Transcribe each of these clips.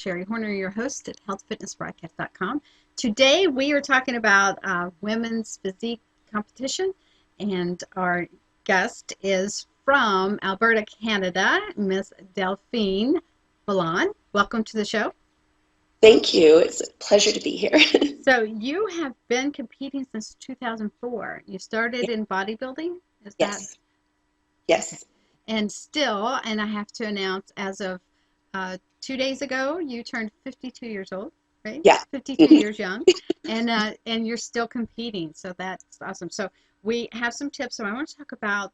Sherri Horner, your host at healthfitnessbroadcast.com. Today we are talking about women's physique competition, and our guest is from Alberta, Canada, Miss Delphine Ballon. Welcome to the show. Thank you. It's a pleasure to be here. So you have been competing since 2004. You started in bodybuilding, is that? Yes. Okay. Yes. And still, and I have to announce, as of 2 days ago, you turned 52 years old, right? Yeah. 52 years young, and you're still competing. So that's awesome. So we have some tips. So I want to talk about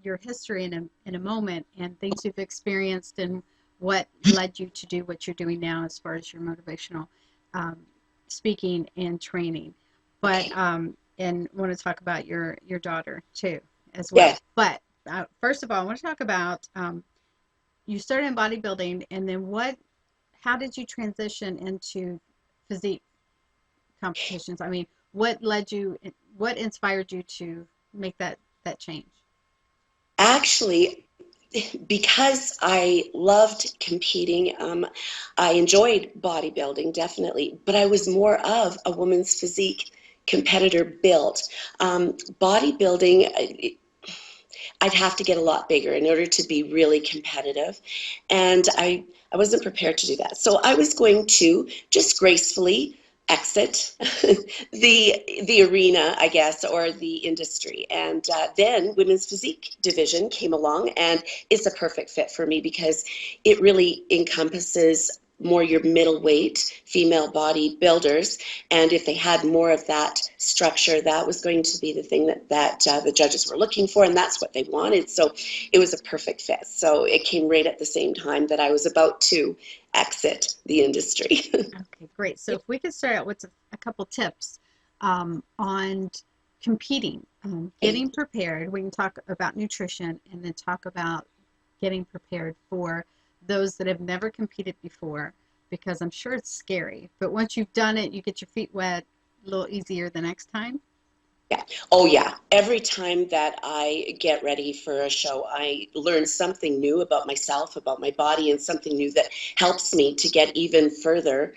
your history in a moment and things you've experienced and what led you to do what you're doing now as far as your motivational um, speaking and training. But and want to talk about your daughter too as well. Yeah. But first of all, I want to talk about you started in bodybuilding, and then how did you transition into physique competitions? I mean, what inspired you to make that change? Actually, because I loved competing, I enjoyed bodybuilding, definitely, but I was more of a woman's physique competitor built. Bodybuilding, I'd have to get a lot bigger in order to be really competitive. And I wasn't prepared to do that. So I was going to just gracefully exit the arena, I guess, or the industry. And then Women's Physique Division came along, and it's a perfect fit for me because it really encompasses more your middleweight female body builders, and if they had more of that structure, that was going to be the thing that the judges were looking for, and that's what they wanted. So it was a perfect fit. So it came right at the same time that I was about to exit the industry. Okay, great. So if we could start out with a couple tips on competing, getting prepared. We can talk about nutrition and then talk about getting prepared for those that have never competed before, because I'm sure it's scary. But once you've done it, you get your feet wet a little easier the next time. Yeah. Oh, yeah. Every time that I get ready for a show, I learn something new about myself, about my body, and something new that helps me to get even further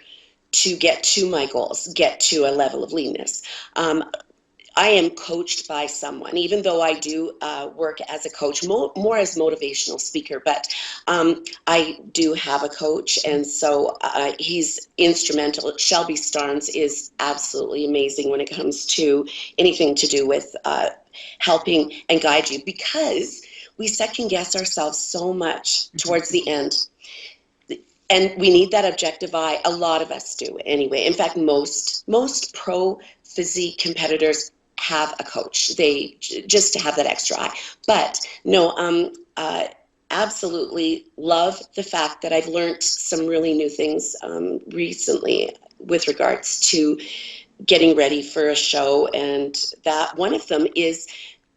to get to my goals, get to a level of leanness. I am coached by someone, even though I do work as a coach, more as motivational speaker, but I do have a coach, and so he's instrumental. Shelby Starnes is absolutely amazing when it comes to anything to do with helping and guide you, because we second guess ourselves so much towards the end. And we need that objective eye. A lot of us do anyway. In fact, most pro physique competitors have a coach. They just to have that extra eye. But no, absolutely love the fact that I've learned some really new things recently with regards to getting ready for a show, and that one of them is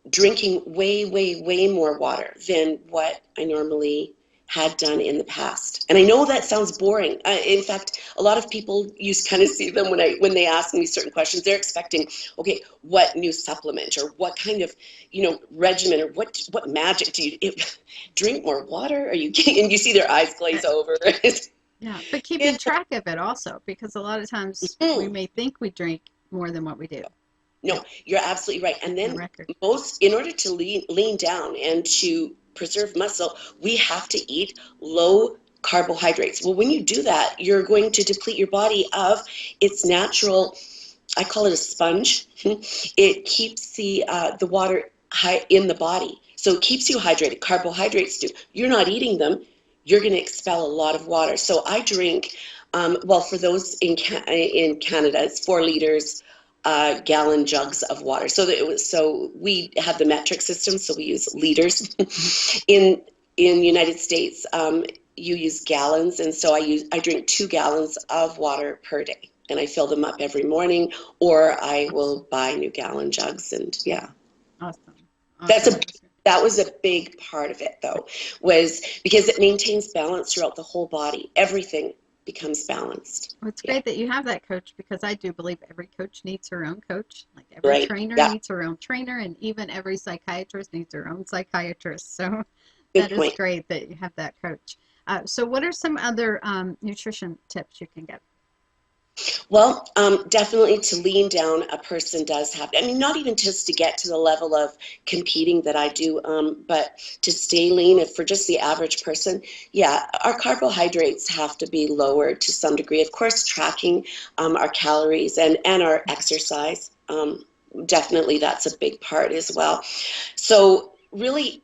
drinking way, way, way more water than what I normally had done in the past. And I know that sounds boring. In fact, a lot of people, you kind of see them when they ask me certain questions. They're expecting, okay, what new supplement or what kind of regimen or what magic do you drink more water? Are you and you see their eyes glaze over. Yeah, but keeping track of it also, because a lot of times we may think we drink more than what we do. No, you're absolutely right. And then Record. in order to lean down and to preserve muscle, we have to eat low carbohydrates. Well, when you do that, you're going to deplete your body of its natural, I call it a sponge. It keeps the water high in the body. So it keeps you hydrated. Carbohydrates do. You're not eating them. You're going to expel a lot of water. So I drink, well, for those in Canada, it's 4 liters gallon jugs of water. So we have the metric system, so we use liters. In the United States, you use gallons, and so I drink 2 gallons of water per day, and I fill them up every morning, or I will buy new gallon jugs, and yeah. Awesome. That's Awesome. that was a big part of it, though, was because it maintains balance throughout the whole body. Everything becomes balanced. Well, it's great that you have that coach, because I do believe every coach needs her own coach. Like every Right. trainer Yeah. needs her own trainer, and even every psychiatrist needs her own psychiatrist. So Good that is point. great that you have that coach. So what are some other nutrition tips you can give? Well, definitely to lean down, a person does have, I mean, not even just to get to the level of competing that I do, but to stay lean, if for just the average person, yeah, our carbohydrates have to be lowered to some degree. Of course, tracking our calories and our exercise, definitely that's a big part as well. So really,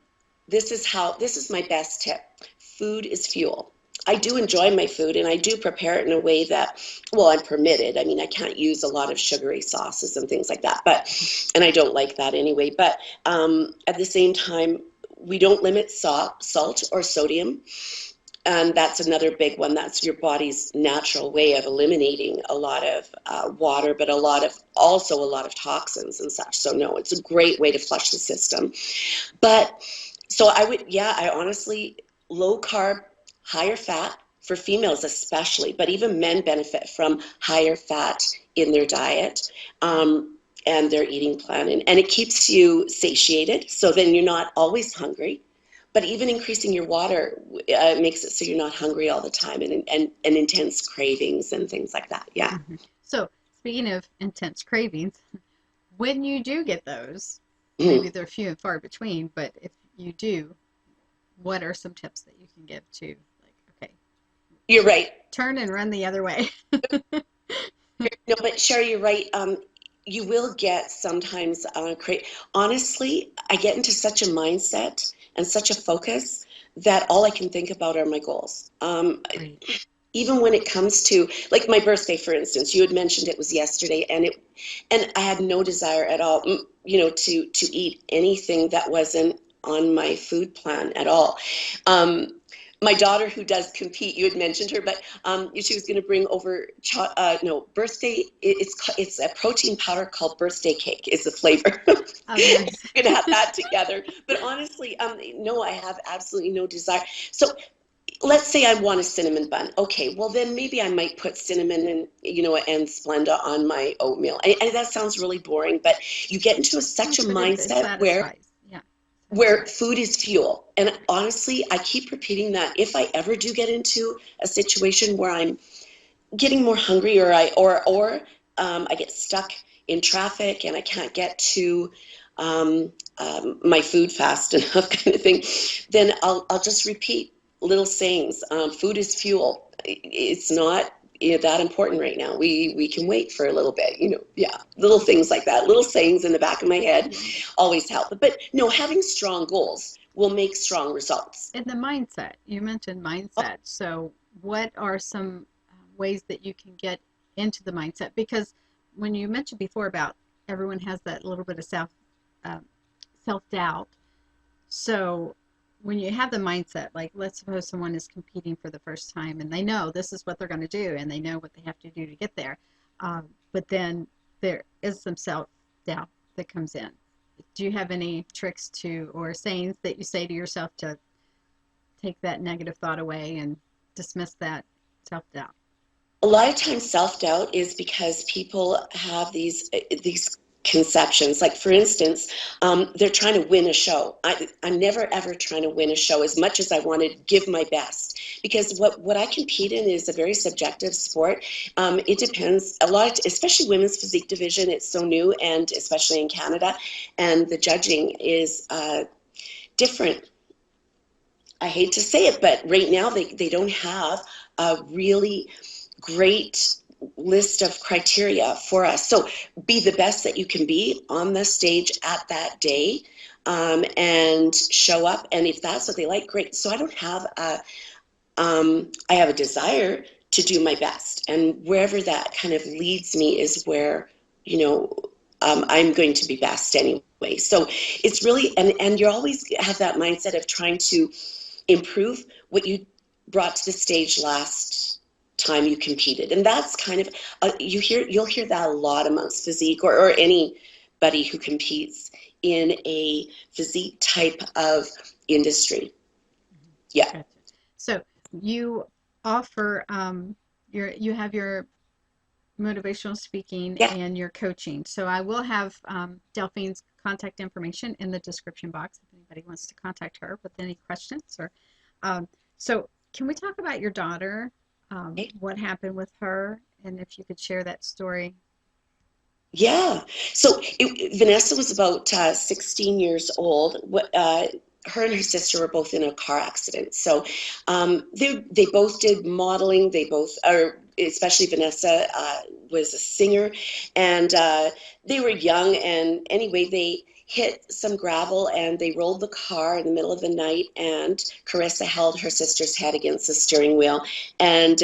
this is my best tip. Food is fuel. I do enjoy my food and I do prepare it in a way that, well, I'm permitted. I mean, I can't use a lot of sugary sauces and things like that, and I don't like that anyway. But at the same time, we don't limit salt or sodium. And that's another big one. That's your body's natural way of eliminating a lot of water, but also a lot of toxins and such. So no, it's a great way to flush the system. But so I honestly, low carb, higher fat for females especially, but even men benefit from higher fat in their diet. And their eating plan, and it keeps you satiated, so then you're not always hungry, but even increasing your water makes it so you're not hungry all the time, and intense cravings and things like that. Yeah. So speaking of intense cravings, when you do get those, Mhm. maybe they're few and far between, but if you do, what are some tips that you can give to, like, okay, You're right. turn and run the other way? No, but Sherri, you're right. You will get sometimes, honestly, I get into such a mindset and such a focus that all I can think about are my goals. Right. Even when it comes to, like, my birthday, for instance, you had mentioned it was yesterday, and I had no desire at all, to eat anything that wasn't on my food plan at all. My daughter, who does compete, you had mentioned her, but she was going to bring over no, birthday. It's a protein powder called birthday cake. Is the flavor. Oh, nice. We're gonna have that together. But honestly, no, I have absolutely no desire. So let's say I want a cinnamon bun. Okay, well then maybe I might put cinnamon and Splenda on my oatmeal. That sounds really boring, but you get into No, such a but it mindset where satisfies. Yeah, satisfies. food is fuel. And honestly, I keep repeating that. If I ever do get into a situation where I'm getting more hungry, or I get stuck in traffic and I can't get to my food fast enough, kind of thing, then I'll just repeat little sayings. Food is fuel. It's not that important right now. We can wait for a little bit. Yeah, little things like that. Little sayings in the back of my head Yeah. always help. But no, having strong goals will make strong results. And the mindset, you mentioned mindset. So, what are some ways that you can get into the mindset? Because when you mentioned before about everyone has that little bit of uh, self doubt. So, when you have the mindset, like let's suppose someone is competing for the first time and they know this is what they're going to do and they know what they have to do to get there, but then there is some self doubt that comes in. Do you have any tricks to or sayings that you say to yourself to take that negative thought away and dismiss that self doubt? A lot of times self-doubt is because people have these conceptions. Like, for instance, they're trying to win a show. I'm never ever trying to win a show as much as I want to give my best, because what I compete in is a very subjective sport. It depends a lot, especially women's physique division. It's so new, and especially in Canada, and the judging is different. I hate to say it, but right now they don't have a really great list of criteria for us. So be the best that you can be on the stage at that day, and show up. And if that's what they like, great. So I don't have I have a desire to do my best. And wherever that kind of leads me is where, you know, I'm going to be best anyway. So it's really, and you always have that mindset of trying to improve what you brought to the stage last time you competed. And that's kind of you'll hear that a lot amongst physique, or anybody who competes in a physique type of industry. Yeah. Gotcha. So you offer you have your motivational speaking Yeah. and your coaching. So I will have Delphine's contact information in the description box if anybody wants to contact her with any questions or um, so Can we talk about your daughter? Okay. What happened with her, and if you could share that story. Yeah. So Vanessa was about 16 years old. Her and her sister were both in a car accident. So they both did modeling. They both are, especially Vanessa, was a singer, and they were young. And anyway, they hit some gravel and they rolled the car in the middle of the night. And Carissa held her sister's head against the steering wheel and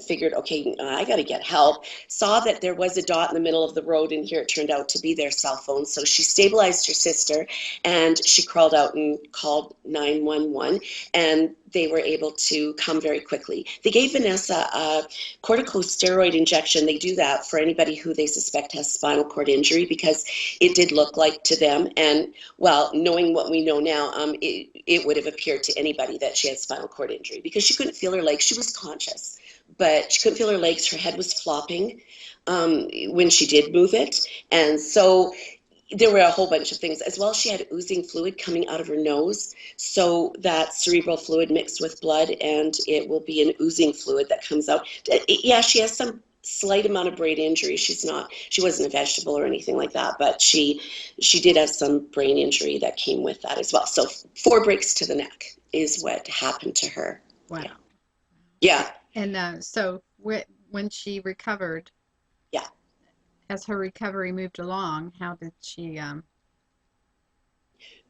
figured, okay, I got to get help. Saw that there was a dot in the middle of the road, and here it turned out to be their cell phone. So she stabilized her sister and she crawled out and called 911, and they were able to come very quickly. They gave Vanessa a corticosteroid injection. They do that for anybody who they suspect has spinal cord injury because it did look like to them. And well, knowing what we know now, it would have appeared to anybody that she had spinal cord injury because she couldn't feel her legs. She was conscious, but she couldn't feel her legs. Her head was flopping when she did move it. And so there were a whole bunch of things. As well, she had oozing fluid coming out of her nose. So that cerebral fluid mixed with blood, and it will be an oozing fluid that comes out. Yeah, she has some slight amount of brain injury. She wasn't a vegetable or anything like that, but she did have some brain injury that came with that as well. So 4 breaks to the neck is what happened to her. Wow. Yeah. Yeah. And so when she recovered, Yeah. as her recovery moved along, how did she?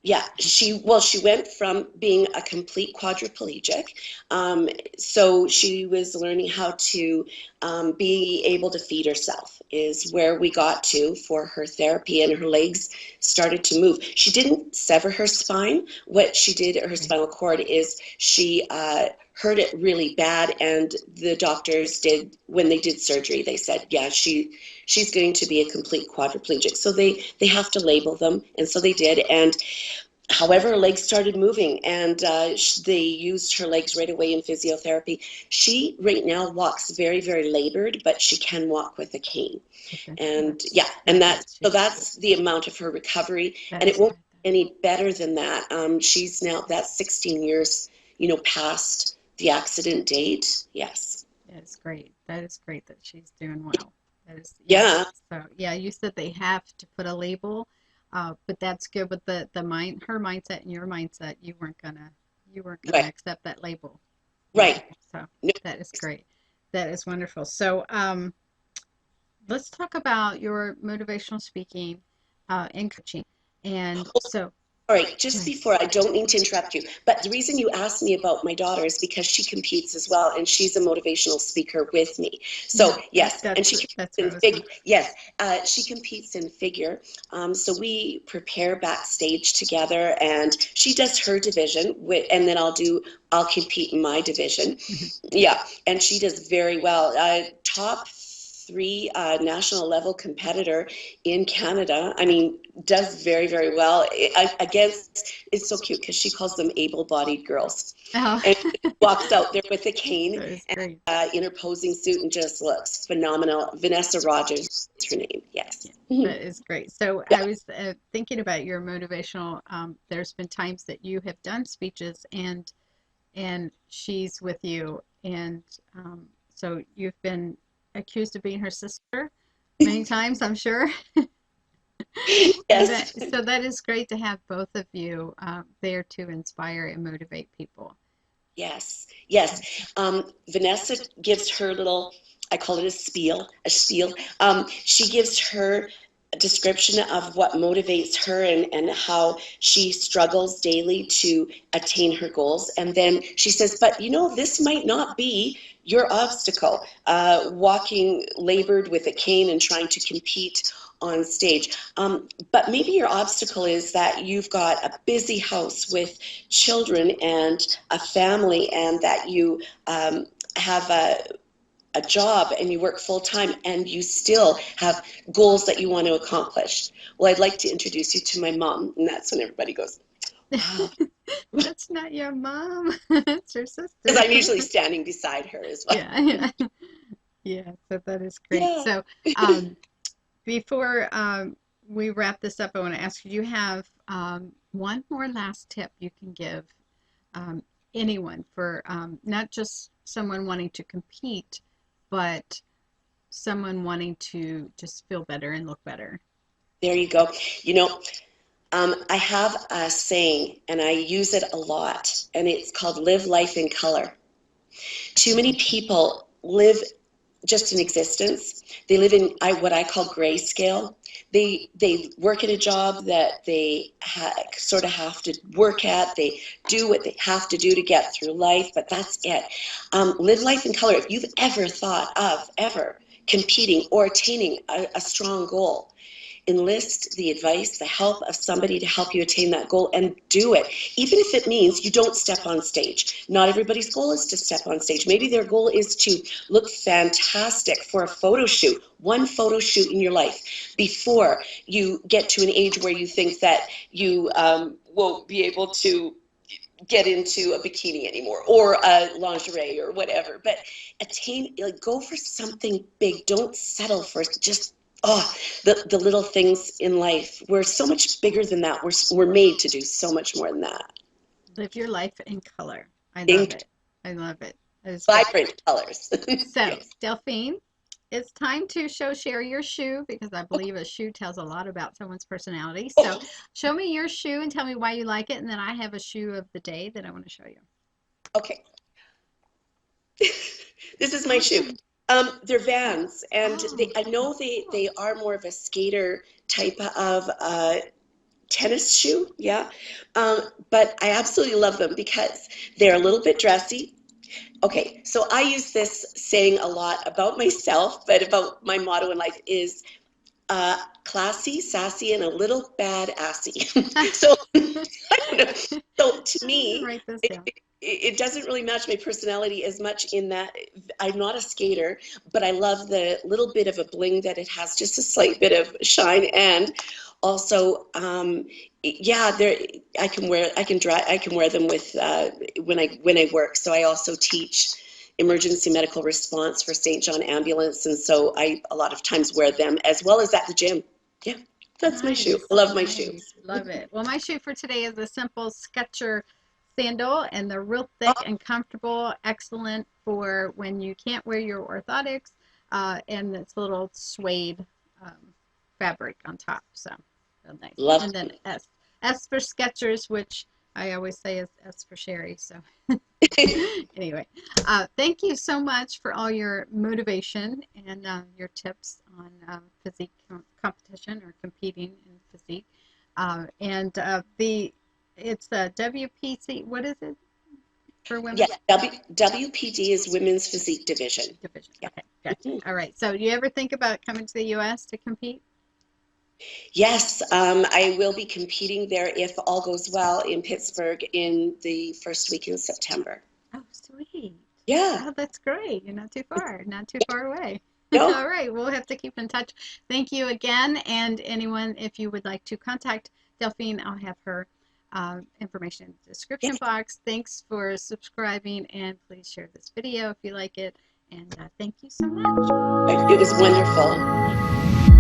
Yeah, she went from being a complete quadriplegic. So she was learning how to be able to feed herself, is where we got to for her therapy, and her legs started to move. She didn't sever her spine. What she did, her spinal cord, is she hurt it really bad, and the doctors did, when they did surgery, they said, yeah, she's going to be a complete quadriplegic. So they have to label them, and so they did. And however, her legs started moving, and they used her legs right away in physiotherapy. She right now walks very, very labored, but she can walk with a cane. Okay. And yeah, and that's the amount of her recovery, and it won't be any better than that. She's now, that's 16 years, past the accident date. Yes. That's great. That is great that she's doing well. That is, Yeah. So yeah, you said they have to put a label, but that's good with the mind, her mindset and your mindset. You weren't gonna Right. accept that label. Right. So No. that is great. That is wonderful. So let's talk about your motivational speaking and coaching. And so All right, just before, I don't mean to interrupt you, but the reason you asked me about my daughter is because she competes as well, and she's a motivational speaker with me. So yes, and she competes in figure. Yes, she competes in figure. So we prepare backstage together, and she does her division, and then I'll compete in my division. Yeah, and she does very well. Top 3 national level competitor in Canada. I mean, does very, very well. It's so cute because she calls them able-bodied girls. Oh. And walks out there with a cane and in her posing suit and just looks phenomenal. Vanessa Rogers is her name. Yes. That is great. So I was thinking about your motivational. There's been times that you have done speeches and she's with you, and so you've been accused of being her sister many times, I'm sure. Yes. So that is great to have both of you there to inspire and motivate people. Yes, yes. Vanessa gives her little, I call it a spiel, she gives her a description of what motivates her and how she struggles daily to attain her goals. And then she says, but this might not be your obstacle, walking labored with a cane and trying to compete on stage. But maybe your obstacle is that you've got a busy house with children and a family, and that you have a job and you work full time and you still have goals that you want to accomplish. Well, I'd like to introduce you to my mom. And that's when everybody goes, wow. That's not your mom. That's your sister. Because I'm usually standing beside her as well. Yeah. So that is great. Yeah. So before we wrap this up, I want to ask you, do you have one more last tip you can give anyone, for not just someone wanting to compete, but someone wanting to just feel better and look better? There you go. You know, I have a saying, and I use it a lot, and it's called live life in color. Too many people live just in existence. They live in what I call grayscale. They work at a job that they sort of have to work at. They do what they have to do to get through life, but that's it. Live life in color. If you've ever thought of ever competing or attaining a strong goal, enlist the advice, the help of somebody to help you attain that goal, and do it. Even if it means you don't step on stage. Not everybody's goal is to step on stage. Maybe their goal is to look fantastic for a photo shoot, one photo shoot in your life, before you get to an age where you think that you won't be able to get into a bikini anymore, or a lingerie, or whatever. But go for something big. Don't settle for just the little things in life. We're so much bigger than that. We're made to do so much more than that. Live your life in color. I love In it. I love it. It is great. vibrant colors. So, Delphine, it's time to show Sherri your shoe, because I believe a shoe tells a lot about someone's personality. So, show me your shoe and tell me why you like it, and then I have a shoe of the day that I want to show you. Okay. This is my shoe. They're Vans, and I know they are more of a skater type of tennis shoe, yeah. But I absolutely love them because they're a little bit dressy. Okay, so I use this saying a lot about myself, but about my motto in life is classy, sassy, and a little badassy. So, I don't know. So to me, write this down. it doesn't really match my personality as much, in that I'm not a skater, but I love the little bit of a bling that it has, just a slight bit of shine. And also, yeah, I can wear them with when I work. So I also teach emergency medical response for St. John Ambulance, and so I a lot of times wear them, as well as at the gym. Yeah, that's my shoe. I love my shoe. Love it. Well, my shoe for today is a simple Sketcher sandal, and they're real thick and comfortable, excellent for when you can't wear your orthotics, and it's a little suede fabric on top, so real nice. Love and then S for Skechers, which I always say is S for Sherri. So anyway, thank you so much for all your motivation and your tips on physique competition, or competing in physique. It's a WPC. What is it for women? Yeah, WPD is Women's Physique Division. Yeah. Okay, gotcha. All right. So, you ever think about coming to the U.S. to compete? Yes, I will be competing there, if all goes well, in Pittsburgh in the first week in September. Oh, sweet. Yeah. Oh, that's great. You're not too far away. No. All right. We'll have to keep in touch. Thank you again. And anyone, if you would like to contact Delphine, I'll have her information in the description box. Thanks for subscribing, and please share this video if you like it. And thank you so much. It was wonderful.